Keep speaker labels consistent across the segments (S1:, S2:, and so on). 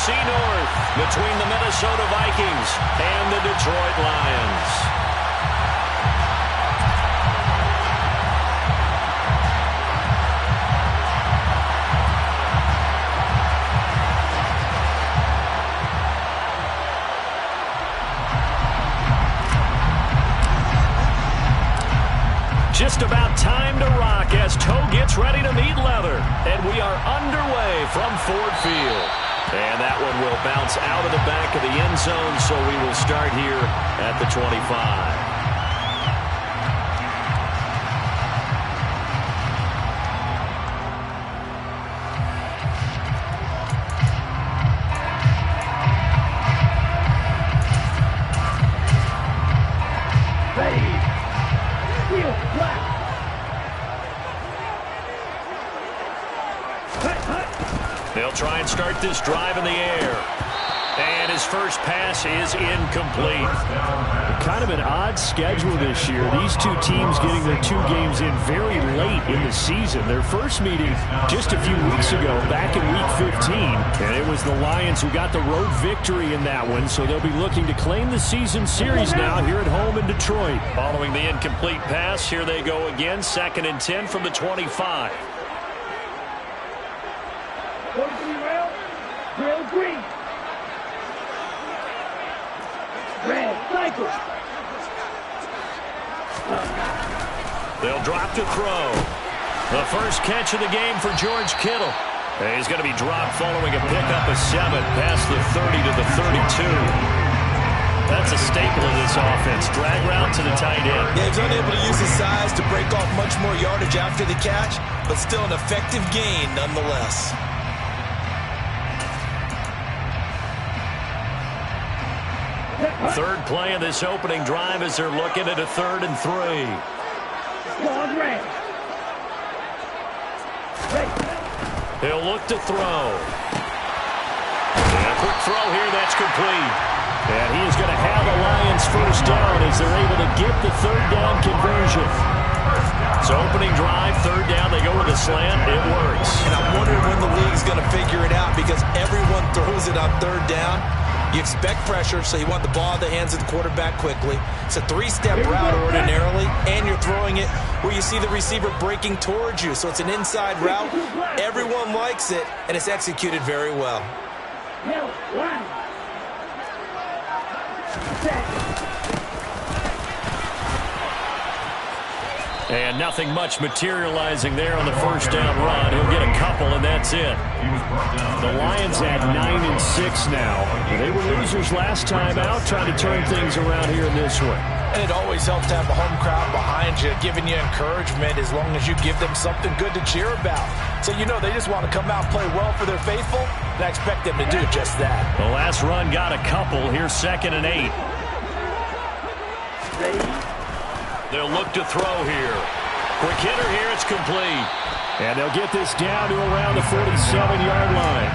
S1: NFC North between the Minnesota Vikings and the Detroit Lions. Just about time to rock as Toe gets ready to meet leather. And we are underway from Ford Field. And that one will bounce out of the back of the end zone, so we will start here at the 25. They'll try and start this drive in the air. And his first pass is incomplete.
S2: Kind of an odd schedule this year. These two teams getting their two games in very late in the season. Their first meeting just a few weeks ago, back in Week 15. And it was the Lions who got the road victory in that one. So they'll be looking to claim the season series now here at home in Detroit.
S1: Following the incomplete pass, here they go again. 2nd and 10 from the 25.
S3: Real green. Red cycle.
S1: They'll drop to throw. The first catch of the game for George Kittle. He's going to be dropped following a pickup of 7 past the 30 to the 32. That's a staple of this offense. Drag route to the tight end.
S4: Yeah, he's unable to use his size to break off much more yardage after the catch, but still an effective gain nonetheless.
S1: Third play of this opening drive as they're looking at a 3rd and 3. He'll look to throw. And a quick throw here, that's complete. And he is going to have the Lions first down as they're able to get the 3rd down conversion. So opening drive, 3rd down, they go with a slant, it works.
S4: And I'm wondering when the league's going to figure it out because everyone throws it on 3rd down. You expect pressure, so you want the ball in the hands of the quarterback quickly. It's a 3-step route ordinarily, and you're throwing it where you see the receiver breaking towards you. So it's an inside route. Everyone likes it, and it's executed very well.
S1: And nothing much materializing there on the first down run. He'll get a couple, and that's it.
S2: The Lions at 9-6 now. They were losers last time out, trying to turn things around here in this one.
S5: And it always helps to have a home crowd behind you, giving you encouragement as long as you give them something good to cheer about. So you know they just want to come out and play well for their faithful, and I expect them to do just that.
S1: The last run got a couple. Here's 2nd and 8. They'll look to throw here. Quick hitter here, it's complete.
S2: And they'll get this down to around the 47-yard line.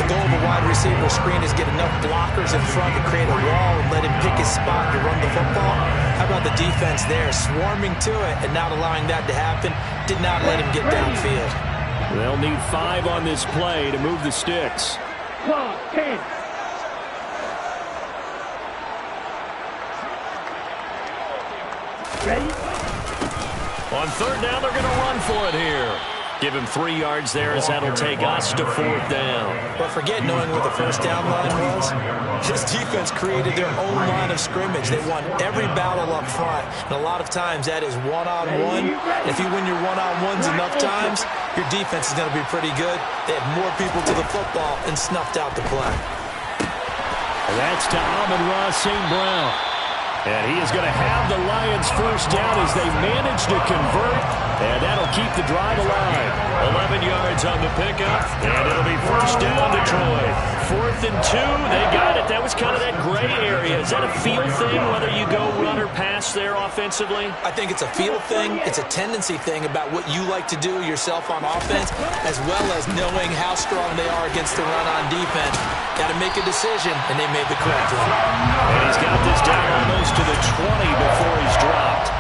S4: The goal of a wide receiver screen is get enough blockers in front to create a wall and let him pick his spot to run the football. How about the defense there, swarming to it and not allowing that to happen? Did not let him get downfield.
S2: They'll need 5 on this play to move the sticks.
S3: 10. Ready?
S1: On 3rd down, they're going to run for it here. Give him 3 yards there as that'll take us to 4th down.
S4: But forget knowing where the first down line was. This defense created their own line of scrimmage. They won every battle up front. And a lot of times that is one-on-one. If you win your one-on-ones enough times, your defense is going to be pretty good. They had more people to the football and snuffed out the play.
S2: That's to Amon-Ra St. Brown. And he is going to have the Lions first down as they manage to convert. And that'll keep the drive alive.
S1: 11 yards on the pickup. And it'll be first down Detroit. 4th and 2. They got it. That was kind of that gray area. Is that a feel thing, whether you go run or pass there offensively?
S4: I think it's a feel thing. It's a tendency thing about what you like to do yourself on offense, as well as knowing how strong they are against the run on defense. Got to make a decision, and they made the correct one.
S1: And he's got this down almost to the 20 before he's dropped.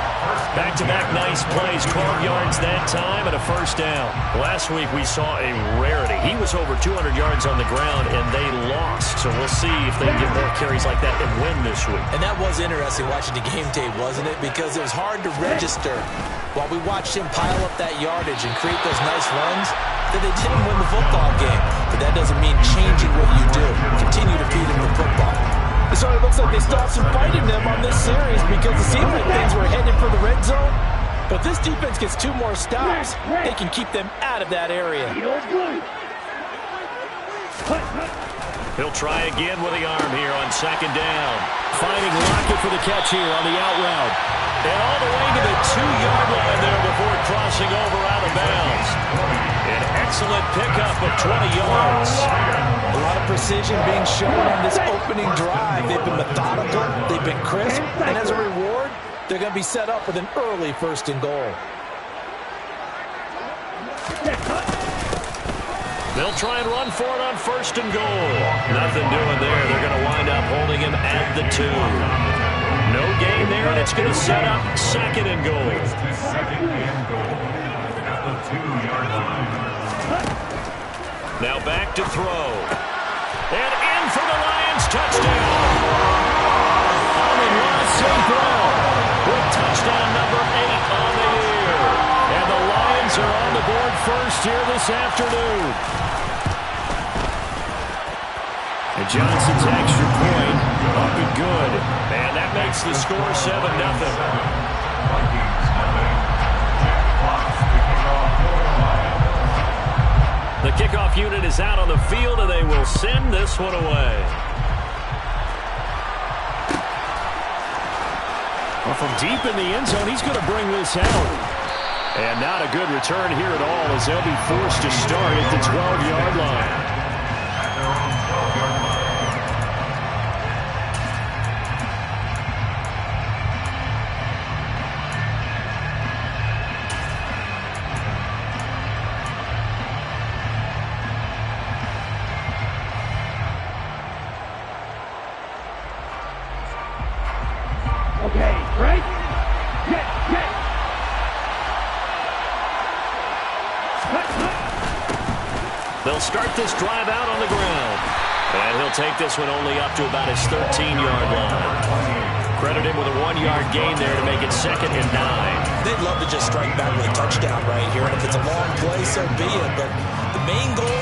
S1: Back-to-back nice plays, 12 yards that time and a first down. Last week we saw a rarity. He was over 200 yards on the ground, and they lost. So we'll see if they can get more carries like that and win this week.
S4: And that was interesting watching the game tape, wasn't it? Because it was hard to register while we watched him pile up that yardage and create those nice runs that they didn't win the football game. But that doesn't mean changing what you do. Continue to feed him the football.
S5: It sort of looks like they still have some fight in them on this series because it seemed like things were headed for the red zone. But if this defense gets 2 more stops, they can keep them out of that area.
S1: He'll try again with the arm here on second down. Finding Lockett for the catch here on the out route. And all the way to the 2-yard line there before crossing over out of bounds. An excellent pickup of 20 yards.
S5: A lot of precision being shown on this opening drive. They've been methodical, they've been crisp, and as a reward, they're going to be set up with an early 1st and goal.
S1: They'll try and run for it on 1st and goal. Nothing doing there. They're going to wind up holding him at the 2. No gain there, and it's going to set up 2nd and goal. Now back to throw. And in for the Lions, touchdown. Amon-Ra St. Brown with touchdown number 8 on the year. And the Lions are on the board first here this afternoon. And Johnson's extra point up and good. And that makes the score 7-0. The kickoff unit is out on the field, and they will send this one away. Well, from deep in the end zone, he's going to bring this out. And not a good return here at all as they'll be forced to start at the 12-yard line.
S3: Okay, right? Get.
S1: They'll start this drive out on the ground. And he'll take this one only up to about his 13-yard line. Credit him with a 1-yard gain there to make it 2nd and 9.
S4: They'd love to just strike back with a touchdown right here. And if it's a long play, so be it. But the main goal,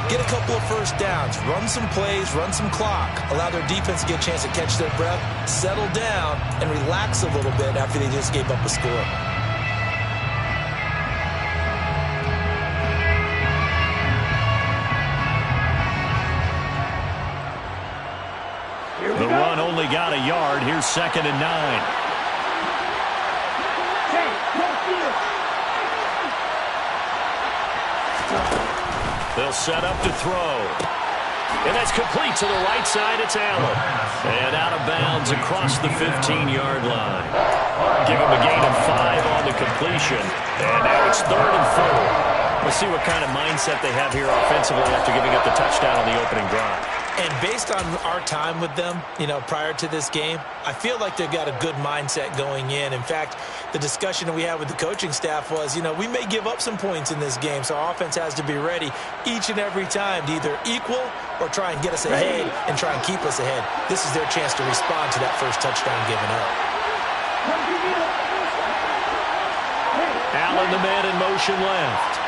S4: get a couple of first downs, run some plays, run some clock, allow their defense to get a chance to catch their breath, settle down, and relax a little bit after they just gave up a score.
S1: The run only got a yard. Here's 2nd and 9. They'll set up to throw. And that's complete to the right side. It's Allen. And out of bounds across the 15-yard line. Give him a gain of 5 on the completion. And now it's 3rd and 4. Let's see what kind of mindset they have here offensively after giving up the touchdown on the opening drive.
S4: And based on our time with them, prior to this game, I feel like they've got a good mindset going in. In fact, the discussion that we had with the coaching staff was, we may give up some points in this game, so our offense has to be ready each and every time to either equal or try and get us ahead and try and keep us ahead. This is their chance to respond to that first touchdown given up.
S1: Allen, the man in motion left.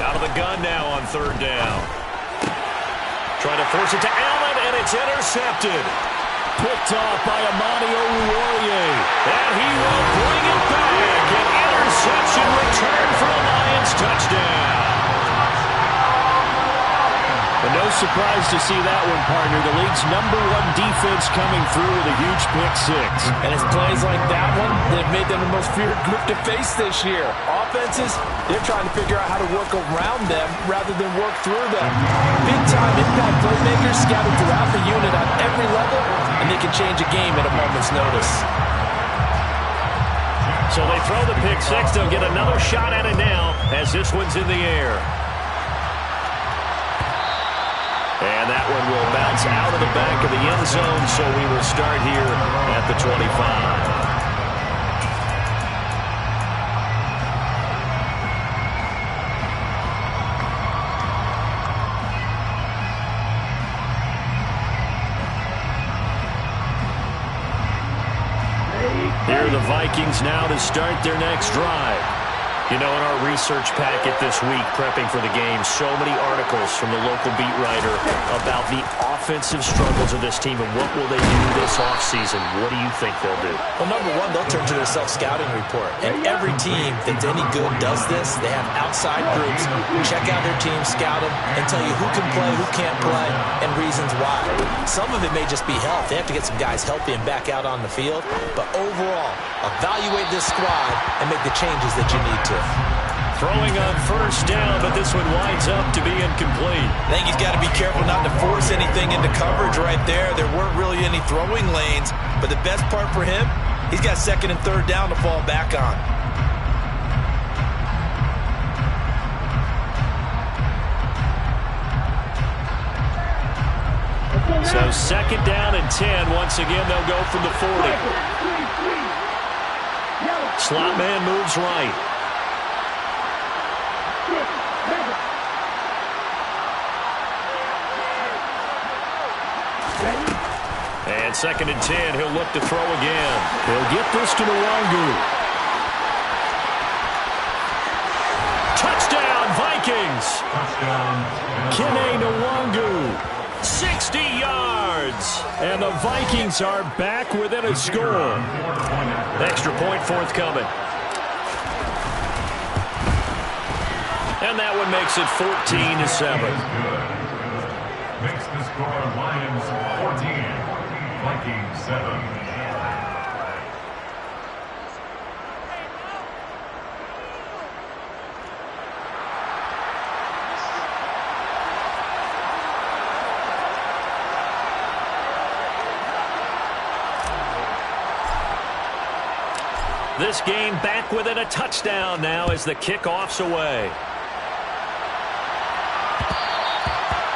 S1: Out of the gun now on 3rd down. Trying to force it to Allen, and it's intercepted. Picked off by Amani Oruwariye. And he will bring it back. An interception return for a Lions touchdown. And no surprise to see that one, partner. The league's #1 defense coming through with a huge pick-6.
S5: And it's plays like that one that have made them the most feared group to face this year. Offenses, they're trying to figure out how to work around them rather than work through them. Big-time impact playmakers scattered throughout the unit on every level, and they can change a game at a moment's notice.
S1: So they throw the pick-6. They'll get another shot at it now as this one's in the air. And that one will bounce out of the back of the end zone, so we will start here at the 25. Here are the Vikings now to start their next drive. You know, in our research packet this week, prepping for the game, so many articles from the local beat writer about the offensive struggles of this team and what will they do this offseason. What do you think they'll do?
S4: Well, number one, they'll turn to their self-scouting report. And every team that's any good does this. They have outside groups, check out their team, scout them, and tell you who can play, who can't play, and reasons why. Some of it may just be health. They have to get some guys healthy and back out on the field. But overall, evaluate this squad and make the changes that you need to.
S1: Throwing on first down, but this one winds up to be incomplete.
S4: I think he's got to be careful not to force anything into coverage right there. There weren't really any throwing lanes, but the best part for him, he's got second and third down to fall back on.
S1: So second down and 10. Once again, they'll go from the 40. Slot man moves right. And second and 10, he'll look to throw again. He'll get this to Nwangu. Touchdown, Vikings! Kene Nwangu, 60 yards. And the Vikings are back within a score. Extra point forthcoming. And that one makes it 14-7.
S6: Makes the score Lions 14, Vikings 7.
S1: This game back within a touchdown now as the kickoff's away.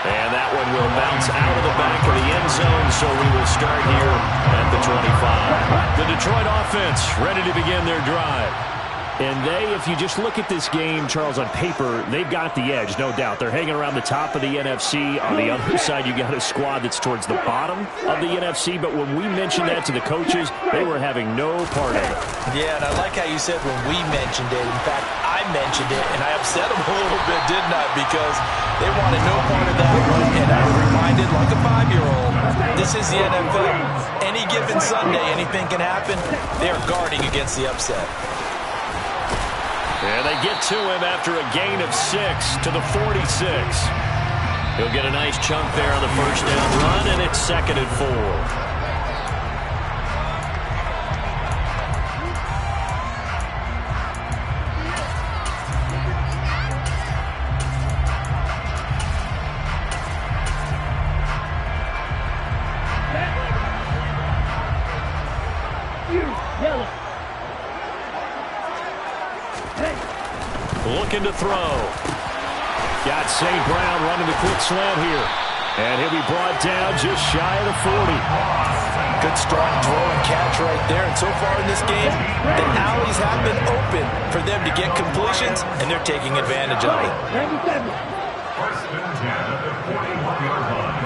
S1: And that one will bounce out of the back of the end zone, so we will start here at the 25. The Detroit offense ready to begin their drive.
S2: And they, if you just look at this game, Charles, on paper, they've got the edge, no doubt. They're hanging around the top of the NFC. On the other side, you got a squad that's towards the bottom of the NFC. But when we mentioned that to the coaches, they were having no part of it.
S4: Yeah, and I like how you said when we mentioned it. In fact, I mentioned it, and I upset them a little bit, didn't I? Because they wanted no part of that one, and I was reminded, like a 5-year-old, this is the NFL. Any given Sunday, anything can happen. They are guarding against the upset.
S1: And they get to him after a gain of 6 to the 46. He'll get a nice chunk there on the first down run, and it's second and 4. Looking to throw. Got St. Brown running the quick slant here. And he'll be brought down just shy of the 40.
S4: Good strong throw and catch right there. And so far in this game, the alleys have been open for them to get completions, and they're taking advantage of it.
S6: First and 10 at the 41-yard line.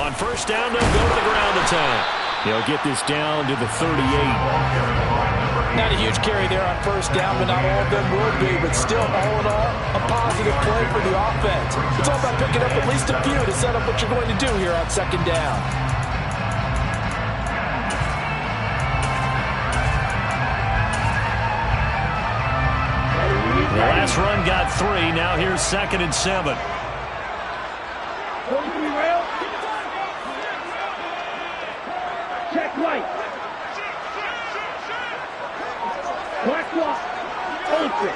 S1: On first down, they'll go to the ground attack.
S2: They'll get this down to the 38.
S5: Not a huge carry there on first down, but not all of them will be. But still, all in all, a positive play for the offense. It's all about picking up at least a few to set up what you're going to do here on second down.
S1: The last run got 3. Now here's second and 7.
S3: Check right. Black block. Ultra.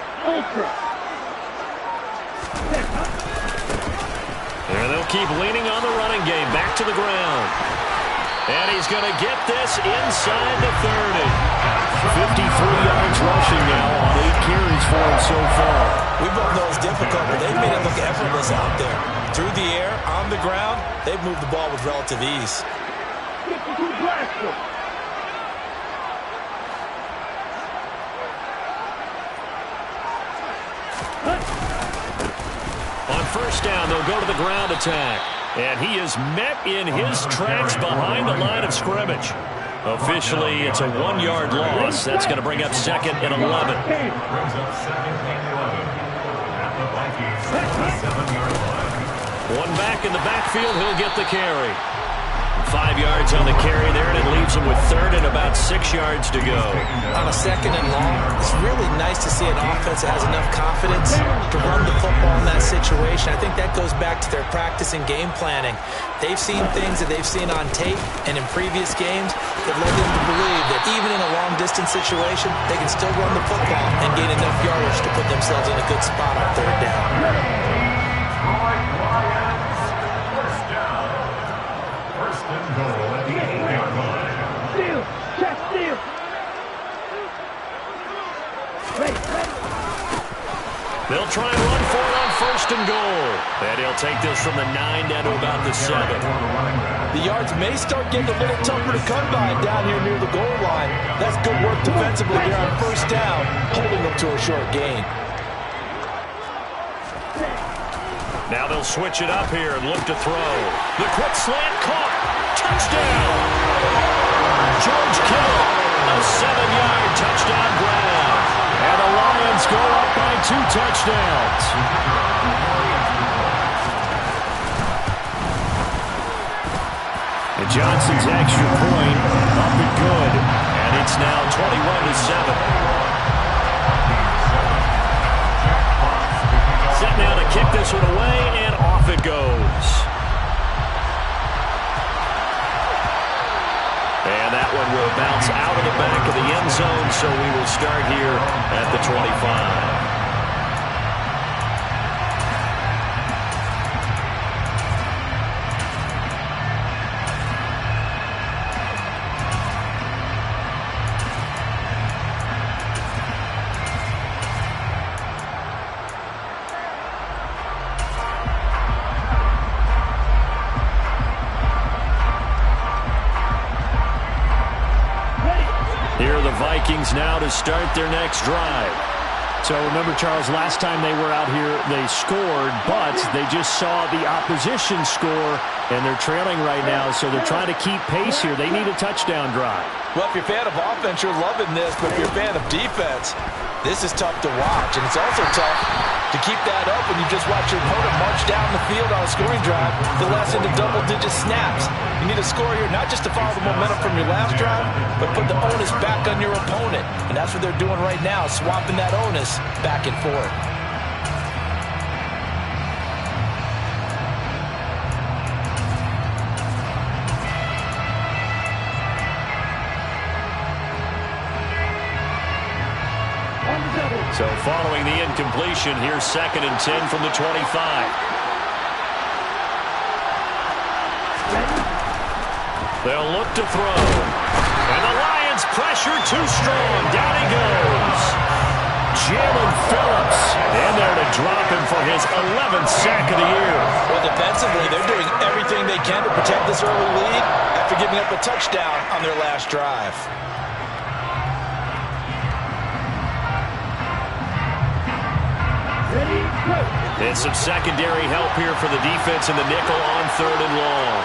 S1: There they'll keep leaning on the running game. Back to the ground. And he's going to get this inside the 30.
S2: 53 yards rushing now on 8 carries for him so far.
S4: We both know it's difficult, but they've made it look effortless out there. Through the air, on the ground, they've moved the ball with relative ease.
S2: On first down, they'll go to the ground attack. And he is met in his tracks behind the line of scrimmage. Officially, it's a 1-yard loss. That's going to bring up 2nd and 11.
S6: Brings up 2nd and 11. At the Vikings 7-yard line.
S2: One back in the backfield, he'll get the carry. 5 yards on the carry there, and it leaves him with 3rd and about 6 yards to go.
S4: On a 2nd and long, it's really nice to see an offense that has enough confidence to run the football in that situation. I think that goes back to their practice and game planning. They've seen things that they've seen on tape and in previous games that led them to believe that even in a long-distance situation, they can still run the football and gain enough yardage to put themselves in a good spot on 3rd down.
S2: They'll try and run for it on 1st and goal. And he'll take this from the 9 down to about the 7.
S5: The yards may start getting a little tougher to come by down here near the goal line. That's good work defensively there on 1st down, holding them to a short gain.
S2: Now they'll switch it up here and look to throw. The quick slant caught. Touchdown! George Kittle, a 7-yard touchdown grab. And the Lions go up by 2 touchdowns. And Johnson's extra point up and good. And it's now 21-7. Set now to kick this one away, and off it goes. And that one will bounce out of the back of the end zone, so we will start here at the 25. Vikings now to start their next drive.
S1: So remember, Charles, last time they were out here, they scored, but they just saw the opposition score, and they're trailing right now, so they're trying to keep pace here. They need a touchdown drive.
S5: Well, if you're a fan of offense, you're loving this, but if you're a fan of defense, this is tough to watch, and it's also tough to keep that up when you just watch your opponent march down the field on a scoring drive the last into double-digit snaps. You need a score here, not just to follow the momentum from your last drive, but put the onus back on your opponent. And that's what they're doing right now, swapping that onus back and forth.
S2: So following the incompletion, here's 2nd and 10 from the 25. They'll look to throw. And the Lions pressure too strong. Down he goes. Jalen Phillips in there to drop him for his 11th sack of the year.
S5: Well, defensively, they're doing everything they can to protect this early lead after giving up a touchdown on their last drive.
S2: And some secondary help here for the defense in the nickel on 3rd and long.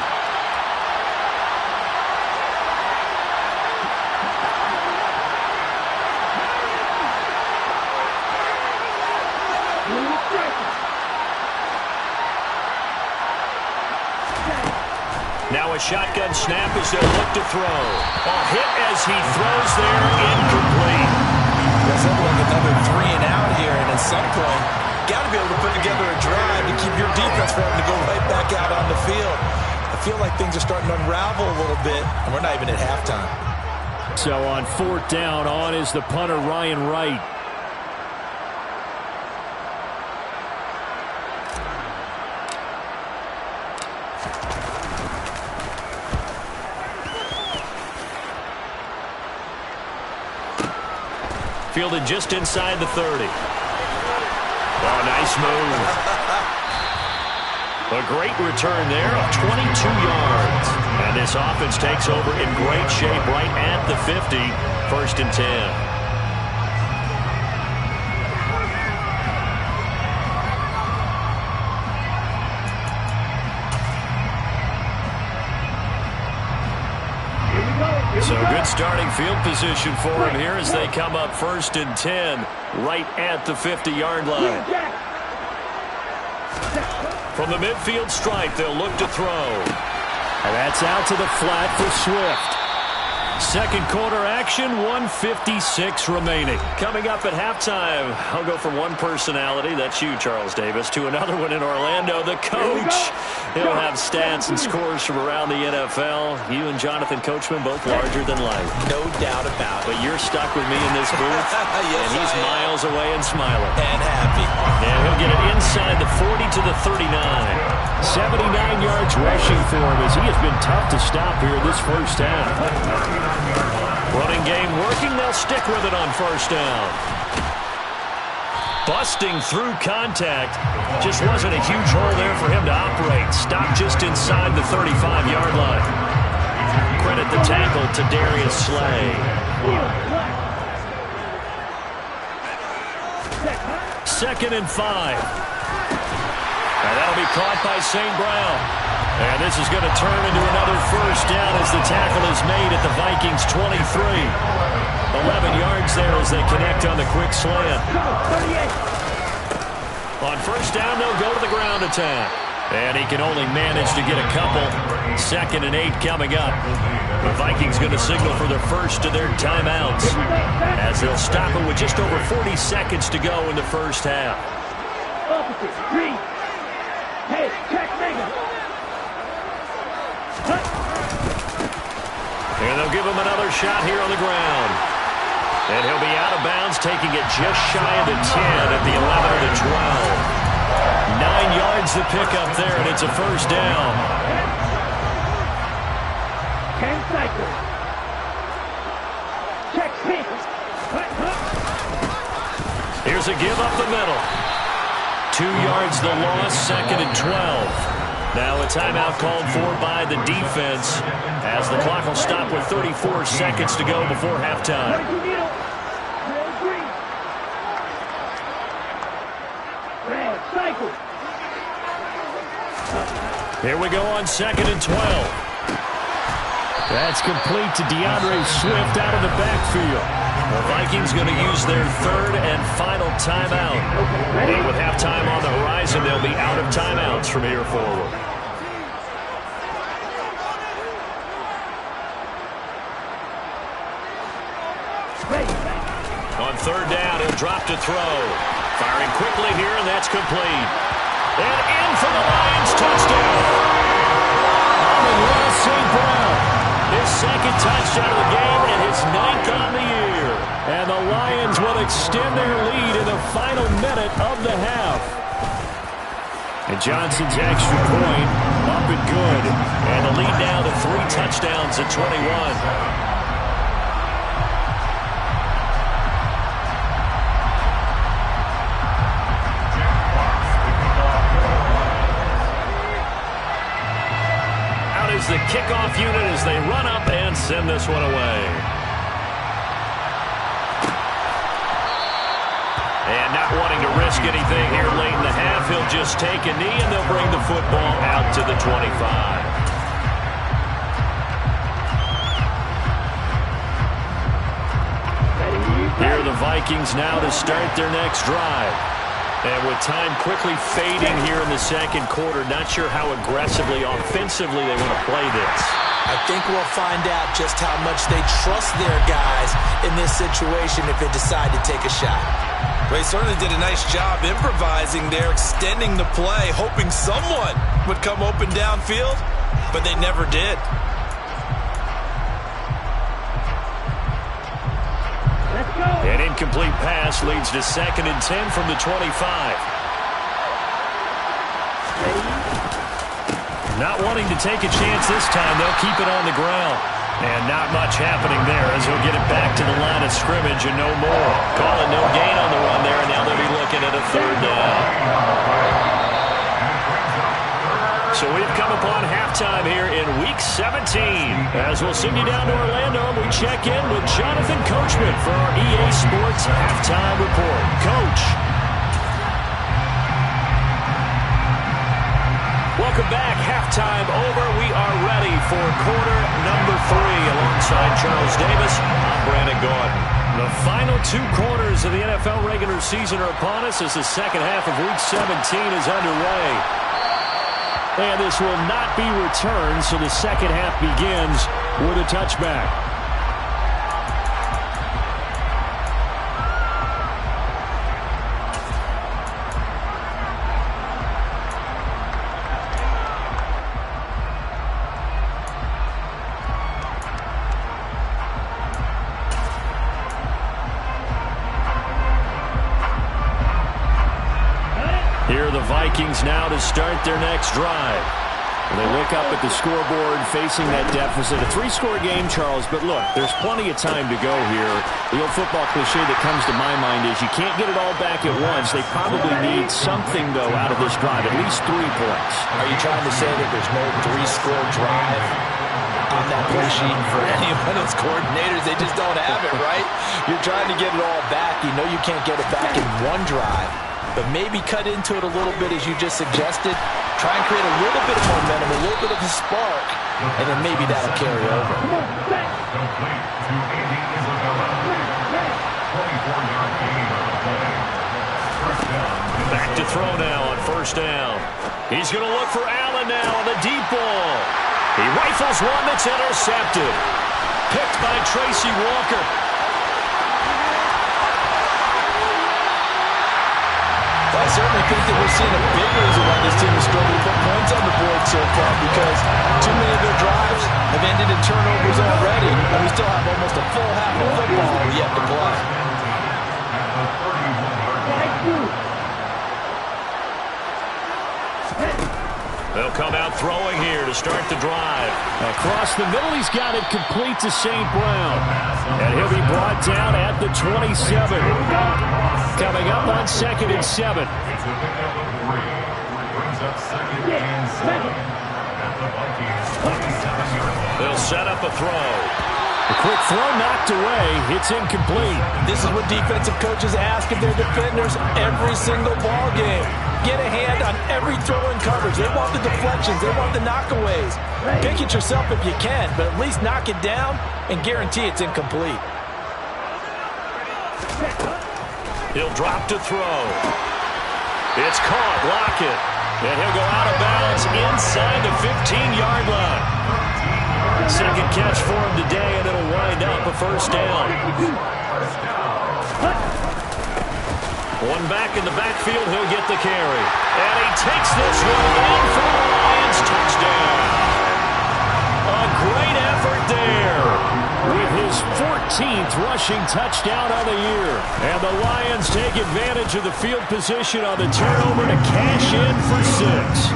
S2: Now a shotgun snap as they'll look to throw. A hit as he throws there, incomplete.
S4: That's like another 3 and out here, and at some point, got to be able to put together a drive to keep your defense from having to go right back out on the field. I feel like things are starting to unravel a little bit, and we're not even at halftime.
S1: So on 4th down, on is the punter, Ryan Wright. Fielded just inside the 30. Oh, nice move. A great return there of 22 yards. And this offense takes over in great shape right at the 50. 1st and 10. So good starting field position for him here as they come up 1st and 10 right at the 50-yard line. From the midfield stripe, they'll look to throw.
S2: And that's out to the flat for Swift.
S1: Second quarter action, 1:56 remaining. Coming up at halftime, I'll go from one personality, that's you, Charles Davis, to another one in Orlando, the coach. He'll have stats and scores from around the NFL. You and Jonathan Coachman both larger than life.
S4: No doubt about it.
S1: But you're stuck with me in this booth,
S4: yes,
S1: and he's miles away and smiling.
S4: And happy.
S1: And he'll get it inside the 40 to the 39. 79 yards rushing for him as he has been tough to stop here this first half. Running game working. They'll stick with it on 1st down. Busting through contact. Just wasn't a huge hole there for him to operate. Stopped just inside the 35-yard line. Credit the tackle to Darius Slay. 2nd and 5. And that'll be caught by St. Brown. And this is going to turn into another 1st down as the tackle is made at the Vikings 23. 11 yards there as they connect on the quick slant. On 1st down, they'll go to the ground attack. And he can only manage to get a couple. 2nd and 8 coming up. The Vikings going to signal for their first of their timeouts as they'll stop it with just over 40 seconds to go in the first half.
S3: Hey, check Megan.
S1: And they'll give him another shot here on the ground. And he'll be out of bounds, taking it just shy of the 10 at the 11 of the 12. 9 yards to pick up there, and it's a 1st down.
S3: 10 cycles. Check pitch.
S1: Here's a give up the middle. 2 yards the loss, 2nd and 12. Now a timeout called for by the defense as the clock will stop with 34 seconds to go before halftime. Here we go on 2nd and 12.
S2: That's complete to DeAndre Swift out of the backfield.
S1: The Vikings going to use their 3rd and final timeout. And with halftime on the horizon, they'll be out of timeouts from here forward. On 3rd down, he'll drop to throw. Firing quickly here, and that's complete. And in for the Lions touchdown.
S2: Amon-Ra St. Brown.
S1: His 2nd touchdown of the game and his 9th on the year.
S2: And the Lions will extend their lead in the final minute of the half. And Johnson's extra point up and good.
S1: And the lead now to 3 touchdowns at 21. The kickoff unit as they run up and send this one away. And not wanting to risk anything here late in the half, he'll just take a knee and they'll bring the football out to the 25. Here are the Vikings now to start their next drive. And with time quickly fading here in the 2nd quarter, not sure how aggressively, offensively they want to play this.
S4: I think we'll find out just how much they trust their guys in this situation if they decide to take a shot. They certainly did a nice job improvising there, extending the play, hoping someone would come open downfield, but they never did.
S1: An incomplete pass leads to 2nd and 10 from the 25. Not wanting to take a chance this time, they'll keep it on the ground. And not much happening there as he'll get it back to the line of scrimmage and no more. Calling no gain on the run there, and now they'll be looking at a third down. So we've come upon halftime here in Week 17. As we'll send you down to Orlando, we check in with Jonathan Coachman for our EA Sports Halftime Report. Coach. Welcome back. Halftime over. We are ready for quarter number 3. Alongside Charles Davis, I'm Brandon Gordon. The final 2 quarters of the NFL regular season are upon us as the second half of Week 17 is underway. And this will not be returned, so the second half begins with a touchback. Here are the Vikings now to start their next drive. They look up at the scoreboard facing that deficit. A 3-score game, Charles, but look, there's plenty of time to go here. The old football cliche that comes to my mind is you can't get it all back at once. They probably need something, though, out of this drive, at least 3 points.
S5: Are you trying to say that there's no 3-score drive on that play sheet for any of those coordinators? They just don't have it, right? You're trying to get it all back. You know you can't get it back in one drive. But maybe cut into it a little bit, as you just suggested. Try and create a little bit of momentum, a little bit of a spark, and then maybe that'll carry over.
S1: Back to throw now on first down. He's going to look for Allen now on the deep ball. He rifles one that's intercepted. Picked by Tracy Walker.
S5: I certainly think that we're seeing a big reason why this team has struggled to put points on the board so far, because too many of their drives have ended in turnovers already, and we still have almost a full half of football yet to play.
S1: They'll come out throwing here to start the drive.
S2: Across the middle, he's got it complete to St. Brown. And he'll be brought down at the 27. Coming up on 2nd and 7.
S1: They'll set up a throw.
S2: The quick throw knocked away. It's incomplete.
S5: This is what defensive coaches ask of their defenders every single ball game. Get a hand on every throw in coverage. They want the deflections. They want the knockaways. Pick it yourself if you can, but at least knock it down and guarantee it's incomplete.
S1: He'll drop to throw. It's caught. Lockett. And he'll go out of bounds inside the 15-yard line. Second catch for him today, and it'll wind up a first down. One back in the backfield, he'll get the carry. And he takes this one in for the Lions touchdown. A great effort there. With his 14th rushing touchdown of the year. And the Lions take advantage of the field position on the turnover to cash in for 6.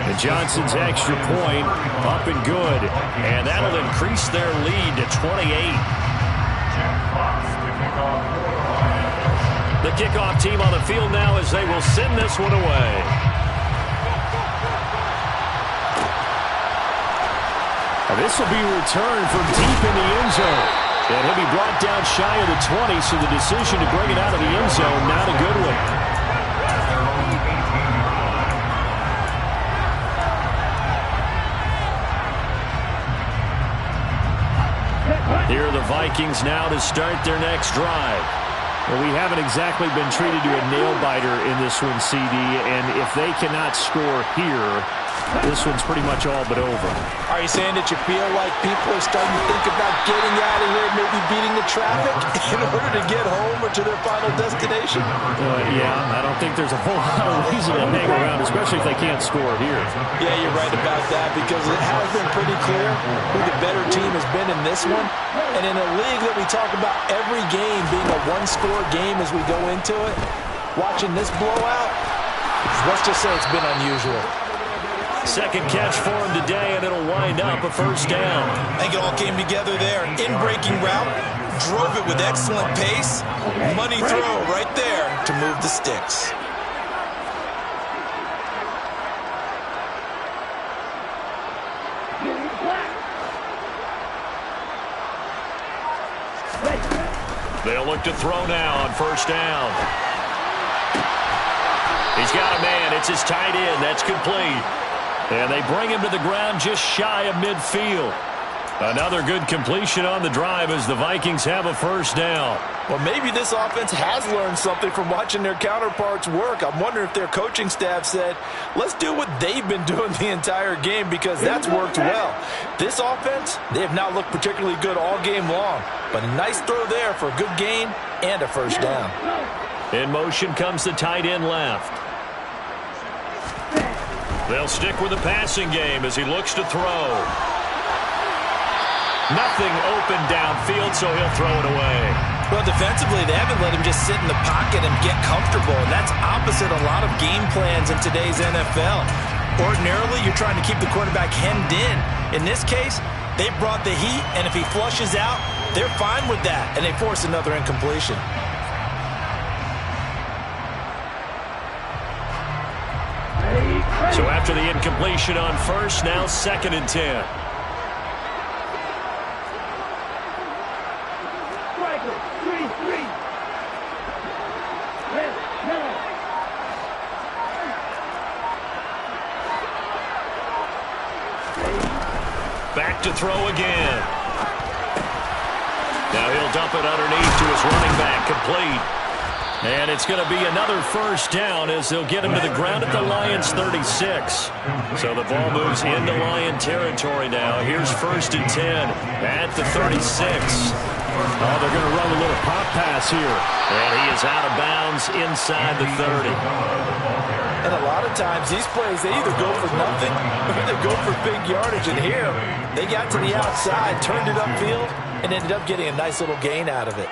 S1: And Johnson's extra point up and good. And that'll increase their lead to 28. The kickoff team on the field now as they will send this one away.
S2: This will be returned from deep in the end zone. And he'll be brought down shy of the 20, so the decision to bring it out of the end zone, not a good one. Here are the Vikings now to start their next drive. Well, we haven't exactly been treated to a nail-biter in this one, CD, and if they cannot score here, this one's pretty much all but over.
S5: Are you saying that you feel like people are starting to think about getting out of here, maybe beating the traffic in order to get home or to their final destination?
S2: Yeah, I don't think there's a whole lot of reason to hang around, especially if they can't score here.
S5: Yeah, you're right about that, because it has been pretty clear who the better team has been in this one. And in a league that we talk about every game being a one-score game as we go into it, watching this blowout, let's just say it's been unusual.
S1: Second catch for him today, and it'll wind up a first down.
S4: I think it all came together there. In-breaking route, drove it with excellent pace. Money throw right there to move the sticks.
S1: They'll look to throw now on first down. He's got a man. It's his tight end. That's complete. And they bring him to the ground just shy of midfield. Another good completion on the drive as the Vikings have a first down.
S5: Well, maybe this offense has learned something from watching their counterparts work. I'm wondering if their coaching staff said, let's do what they've been doing the entire game because that's worked well. This offense, they have not looked particularly good all game long. But a nice throw there for a good gain and a first down.
S1: In motion comes the tight end left. They'll stick with the passing game as he looks to throw. Nothing open downfield, so he'll throw it away.
S4: Well, defensively, they haven't let him just sit in the pocket and get comfortable, and that's opposite a lot of game plans in today's NFL. Ordinarily, you're trying to keep the quarterback hemmed in. In this case, they brought the heat, and if he flushes out, they're fine with that, and they force another incompletion.
S1: So after the incompletion on first, now 2nd and 10. Back to throw again. Now he'll dump it underneath to his running back, complete. And it's going to be another first down as they'll get him to the ground at the Lions' 36. So the ball moves into Lion territory now. Here's 1st and 10 at the 36.
S2: Oh, they're going to run a little pop pass here.
S1: And he is out of bounds inside the 30.
S5: And a lot of times, these plays, they either go for nothing or they go for big yardage. And here, they got to the outside, turned it upfield, and ended up getting a nice little gain out of it.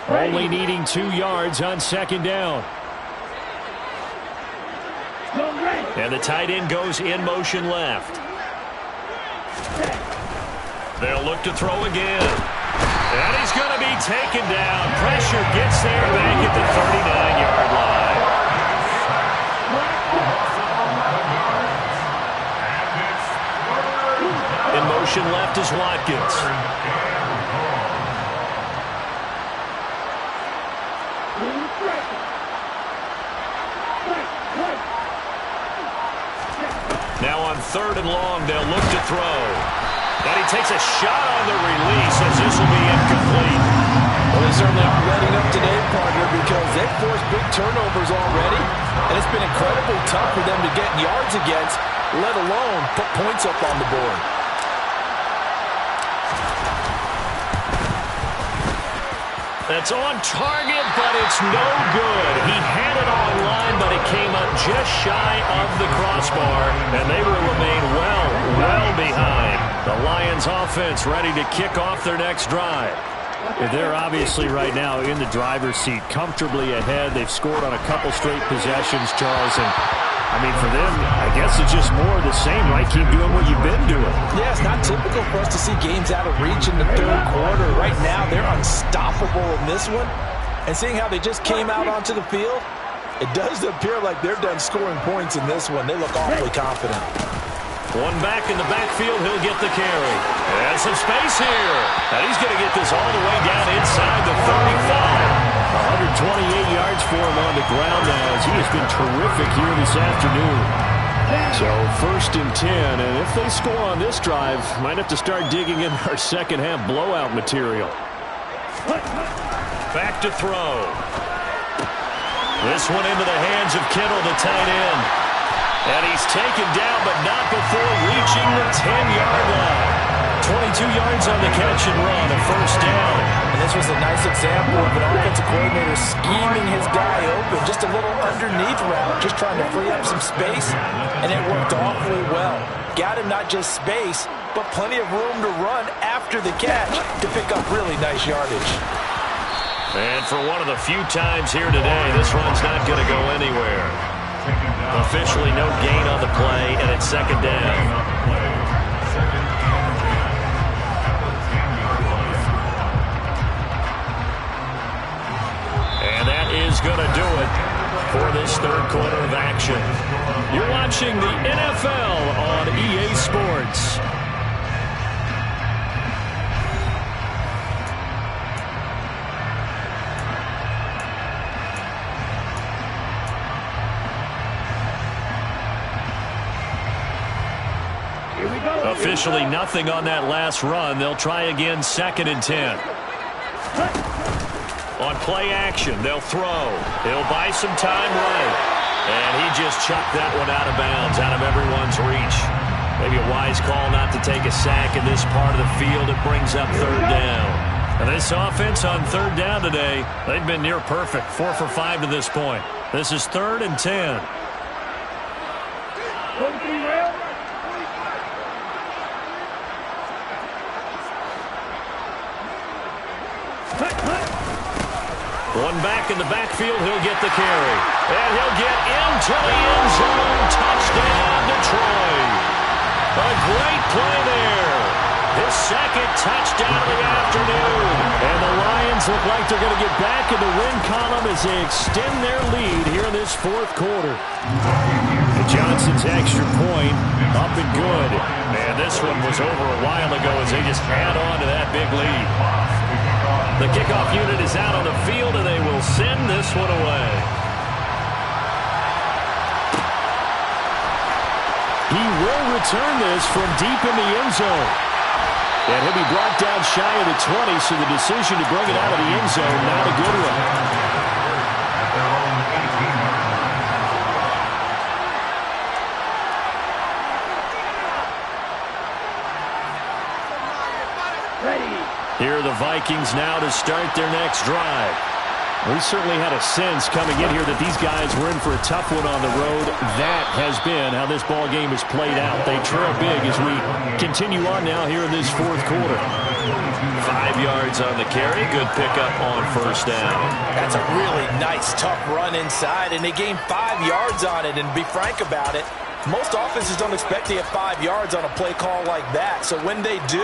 S2: Only needing 2 yards on 2nd down.
S1: And the tight end goes in motion left. They'll look to throw again. And he's going to be taken down. Pressure gets there back at the 39-yard line. In motion left is Watkins. Now on 3rd and long, they'll look to throw. And he takes a shot on the release as this will be incomplete.
S5: Well, they certainly aren't letting up today, partner, because they've forced big turnovers already, and it's been incredibly tough for them to get yards against, let alone put points up on the board.
S1: That's on target, but it's no good. He had it on line, but it came up just shy of the crossbar, and they will remain well behind. The Lions offense ready to kick off their next drive.
S2: They're obviously right now in the driver's seat, comfortably ahead. They've scored on a couple straight possessions, Charles, and I mean, for them, I guess it's just more of the same, right? Keep doing what you've been doing.
S5: Yeah, it's not typical for us to see games out of reach in the 3rd quarter. Right now, they're unstoppable in this one. And seeing how they just came out onto the field, it does appear like they're done scoring points in this one. They look awfully confident.
S1: One back in the backfield, he'll get the carry. And some space here. And he's going to get this all the way down inside the 35.
S2: 128 yards for him on the ground now as he has been terrific here this afternoon. So 1st and 10, and if they score on this drive, might have to start digging in our second half blowout material.
S1: Back to throw. This one into the hands of Kittle, the tight end. And he's taken down, but not before reaching the 10-yard line. 22 yards on the catch and run, a first down.
S5: And this was a nice example of an offensive coordinator scheming his guy open. Just a little underneath route, just trying to free up some space, and it worked awfully well. Got him not just space, but plenty of room to run after the catch to pick up really nice yardage.
S1: And for one of the few times here today, this run's not going to go anywhere. Officially no gain on the play, and it's second down. Is going to do it for this third quarter of action. You're watching the NFL on EA Sports.
S3: Here we go.
S1: Officially nothing on that last run. They'll try again, 2nd and 10. On play action, they'll throw. He'll buy some time right. And he just chucked that one out of bounds, out of everyone's reach. Maybe a wise call not to take a sack in this part of the field. It brings up third down. And this offense on third down today, they've been near perfect. 4 for 5 to this point. This is 3rd and 10. One back in the backfield, he'll get the carry. And he'll get into the end zone. Touchdown, Detroit. A great play there. His second touchdown of the afternoon. And the Lions look like they're going to get back in the win column as they extend their lead here in this fourth quarter. Johnson's extra point up and good. Man, this one was over a while ago as they just add on to that big lead. The kickoff unit is out on the field, and they will send this one away. He will return this from deep in the end zone. And he'll be brought down shy of the 20, so the decision to bring it out of the end zone, not a good one. Here are the Vikings now to start their next drive. We certainly had a sense coming in here that these guys were in for a tough one on the road. That has been how this ball game has played out. They trail big as we continue on now here in this fourth quarter. 5 yards on the carry. Good pickup on first down.
S5: That's a really nice, tough run inside, and they gained 5 yards on it. And to be frank about it, most offenses don't expect to get 5 yards on a play call like that. So when they do,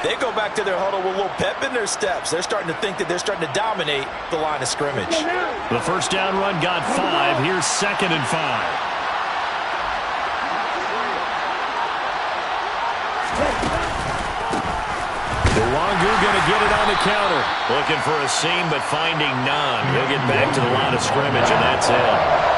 S5: they go back to their huddle with a little pep in their steps. They're starting to think that they're starting to dominate the line of scrimmage.
S1: The first down run got 5. Here's 2nd and 5. Nwangu going to get it on the counter. Looking for a seam, but finding none. He'll get back to the line of scrimmage, and that's it.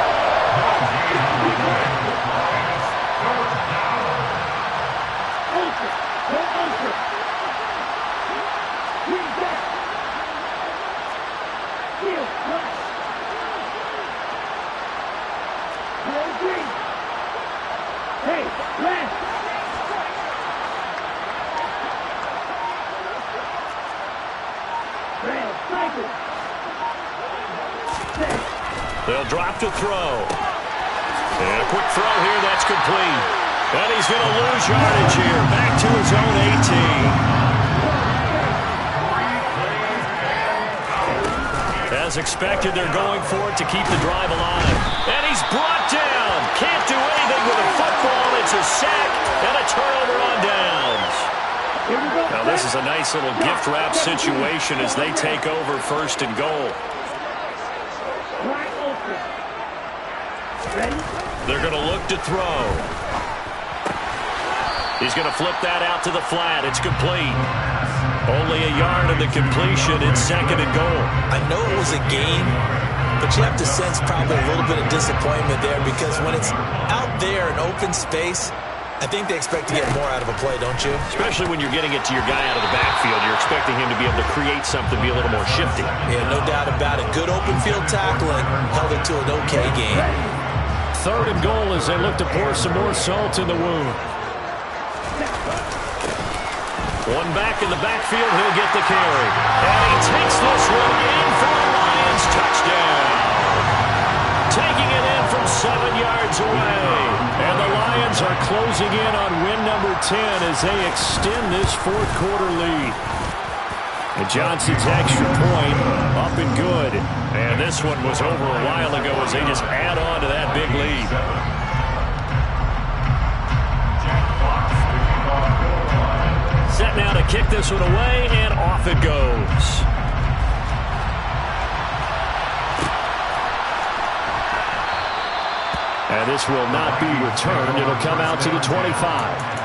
S1: They'll drop to throw. And a quick throw here, that's complete. And he's going to lose yardage here. Back to his own 18. As expected, they're going for it to keep the drive alive. And he's brought down. Can't do anything with a football. It's a sack and a turnover on downs. Now this is a nice little gift wrap situation as they take over 1st and goal. They're going to look to throw. He's going to flip that out to the flat. It's complete. Only a yard of the completion. It's 2nd and goal.
S4: I know it was a gain, but you have to sense probably a little bit of disappointment there because when it's out there in open space, I think they expect to get more out of a play, don't you?
S1: Especially when you're getting it to your guy out of the backfield. You're expecting him to be able to create something, be a little more shifty.
S4: Yeah, no doubt about it. Good open field tackling held it to an okay game.
S1: 3rd and goal as they look to pour some more salt in the wound. One back in the backfield, he'll get the carry. And he takes this one in for the Lions touchdown. Taking it in from 7 yards away. And the Lions are closing in on win number 10 as they extend this fourth quarter lead.
S2: And Johnson's extra point up and good.
S1: And this one was over a while ago as they just add on to that big lead. Set now to kick this one away, and off it goes.
S2: And this will not be returned. It'll come out to the 25.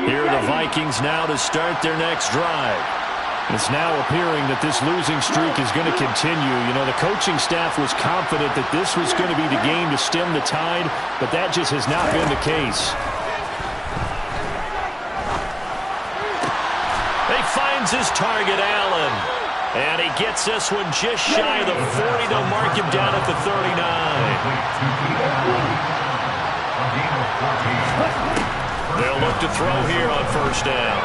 S1: Here are the Vikings now to start their next drive.
S2: It's now appearing that this losing streak is going to continue. You know, the coaching staff was confident that this was going to be the game to stem the tide, but that just has not been the case.
S1: He finds his target, Allen. And he gets this one just shy of the 40. They'll mark him down at the 39. They'll look to throw here on first down.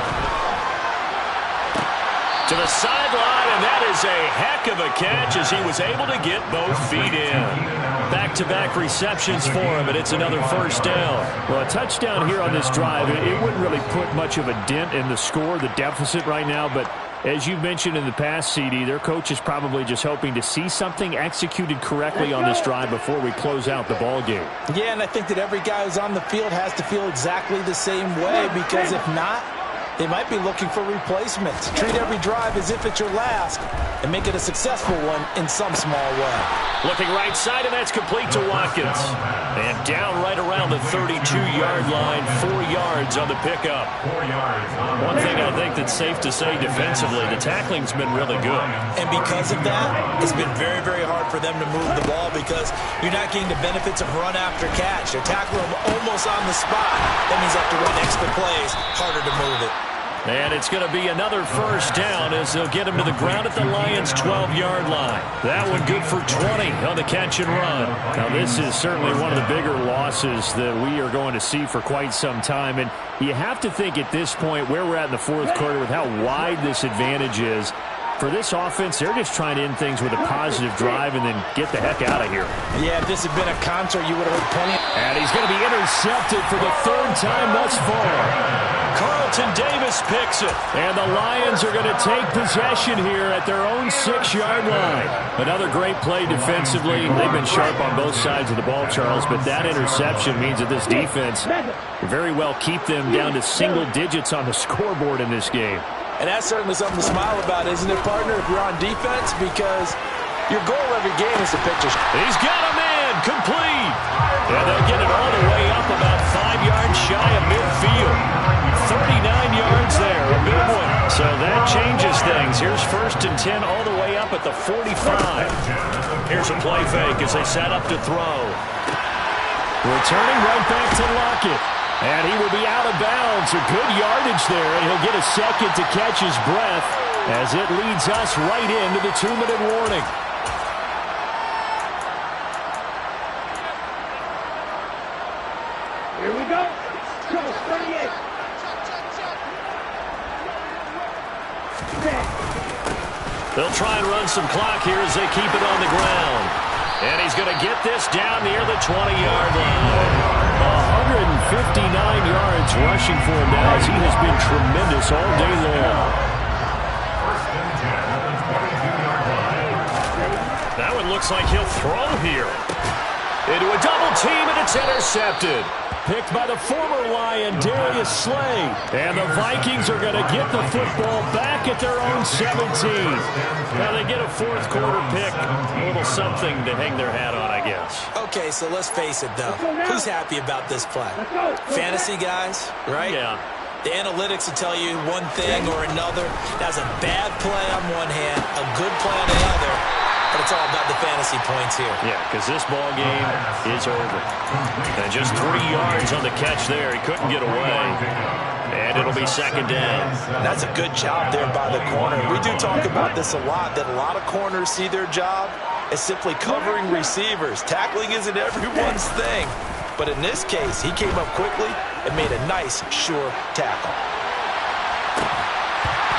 S1: To the sideline, and that is a heck of a catch as he was able to get both feet in. Back-to-back receptions for him, and it's another first down.
S2: Well, a touchdown here on this drive, it wouldn't really put much of a dent in the score, the deficit right now, but as you mentioned in the past, CD, their coach is probably just hoping to see something executed correctly on this drive before we close out the ball game.
S5: Yeah, and I think that every guy who's on the field has to feel exactly the same way, because if not, they might be looking for replacements. Treat every drive as if it's your last and make it a successful one in some small way.
S1: Looking right side, and that's complete to Watkins. And down right around the 32-yard line, 4 yards on the pickup.
S6: 4 yards.
S1: One thing I think that's safe to say defensively, the tackling's been really good.
S4: And because of that, it's been very, very hard for them to move the ball because you're not getting the benefits of run after catch. They're tackling them almost on the spot. That means they have to run extra plays, harder to move it.
S1: And it's going to be another first down as they'll get him to the ground at the Lions' 12-yard line. That one good for 20 on the catch and run.
S2: Now, this is certainly one of the bigger losses that we are going to see for quite some time. And you have to think at this point where we're at in the fourth quarter with how wide this advantage is. For this offense, they're just trying to end things with a positive drive and then get the heck out of here.
S5: Yeah, if this had been a concert, you would have heard plenty.
S2: And he's going to be intercepted for the third time thus far.
S1: Carlton Davis picks it.
S2: And the Lions are going to take possession here at their own 6-yard line. Another great play defensively. They've been sharp on both sides of the ball, Charles, but that interception means that this defense will very well keep them down to single digits on the scoreboard in this game.
S5: And that's certainly something to smile about, isn't it, partner, if you're on defense? Because your goal every game is to pitch.
S1: He's got a man, complete. And they'll get it all the way up about 5 yards shy of midfield. 39 yards there, a big one. So that changes things. Here's 1st and 10 all the way up at the 45. Here's a play fake as they set up to throw.
S2: Returning right back to Lockett. And he will be out of bounds. A good yardage there, and he'll get a second to catch his breath as it leads us right into the 2-minute warning.
S3: Here we go. Trouble 38.
S1: They'll try and run some clock here as they keep it on the ground. And he's going to get this down near the 20-yard line.
S2: 159 yards rushing for him now as he has been tremendous all day long.
S1: That one looks like he'll throw here. Into a double team, and it's intercepted.
S2: Picked by the former Lion, Darius Slay. And the Vikings are going to get the football back at their own 17.
S1: Now they get a fourth quarter pick. A little something to hang their hat on, I guess.
S4: Okay, so let's face it, though. Who's happy about this play? Fantasy guys, right?
S1: Yeah.
S4: The analytics will tell you one thing or another. That's a bad play on one hand, a good play on the other. But it's all about the fantasy points here.
S1: Yeah, because this ball game is over. And just 3 yards on the catch there. He couldn't get away. And it'll be second down.
S5: That's a good job there by the corner. We do talk about this a lot, that a lot of corners see their job as simply covering receivers. Tackling isn't everyone's thing.
S4: But in this case, he came up quickly and made a nice, sure tackle.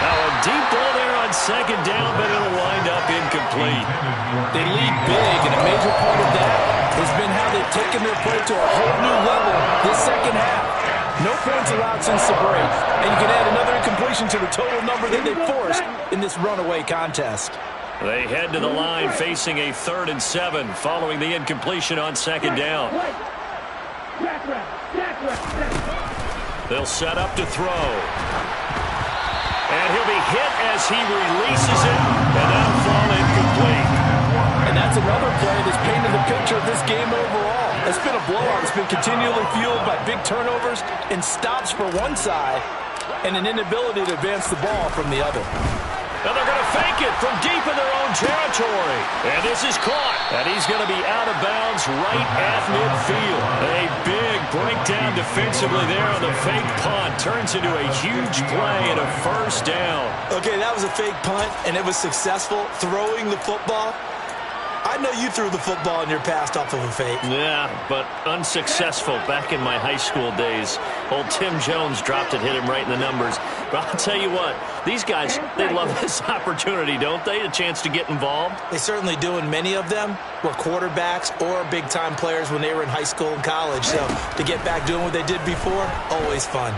S1: Now a deep ball there on second down, but it'll wind up incomplete.
S5: They lead big, and a major part of that has been how they've taken their play to a whole new level this second half. No points allowed since the break, and you can add another incompletion to the total number that they forced in this runaway contest.
S1: They head to the line facing a 3rd and 7 following the incompletion on second down. They'll set up to throw. And he'll be hit as he releases it, and that'll fall incomplete.
S5: And that's another play that's painted the picture of this game overall. It's been a blowout. It's been continually fueled by big turnovers and stops for one side and an inability to advance the ball from the other.
S1: And they're going to fake it from deep in their own territory. And this is caught. And he's going to be out of bounds right at midfield. A big breakdown defensively there on the fake punt. Turns into a huge play and a first down.
S4: Okay, that was a fake punt, and it was successful. Throwing the football. I know you threw the football in your past off of a fake.
S1: Yeah, but unsuccessful back in my high school days. Old Tim Jones dropped it, hit him right in the numbers. But I'll tell you what, these guys, they love this opportunity, don't they? A chance to get involved.
S4: They certainly do, and many of them were quarterbacks or big-time players when they were in high school and college. So to get back doing what they did before, always fun.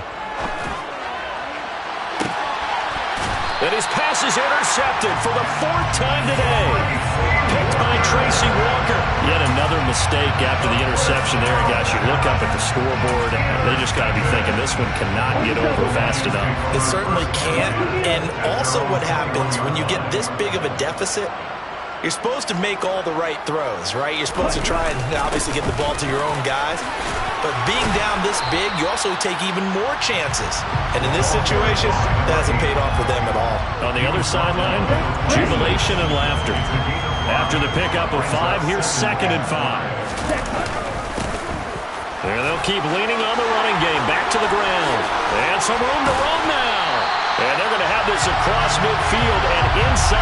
S1: And his pass is intercepted for the 4th time today. Picked by Tracy Walker. Yet another mistake after the interception there. Gosh, you look up at the scoreboard, they just got to be thinking this one cannot get over fast enough.
S4: It certainly can't. And also what happens when you get this big of a deficit, you're supposed to make all the right throws, right? You're supposed to try and obviously get the ball to your own guys. But being down this big, you also take even more chances. And in this situation, that hasn't paid off for them at all.
S1: On the other sideline, jubilation and laughter. After the pickup of 5, here's 2nd and 5. There they'll keep leaning on the running game. Back to the ground. And some room to run now. And they're going to have this across midfield and inside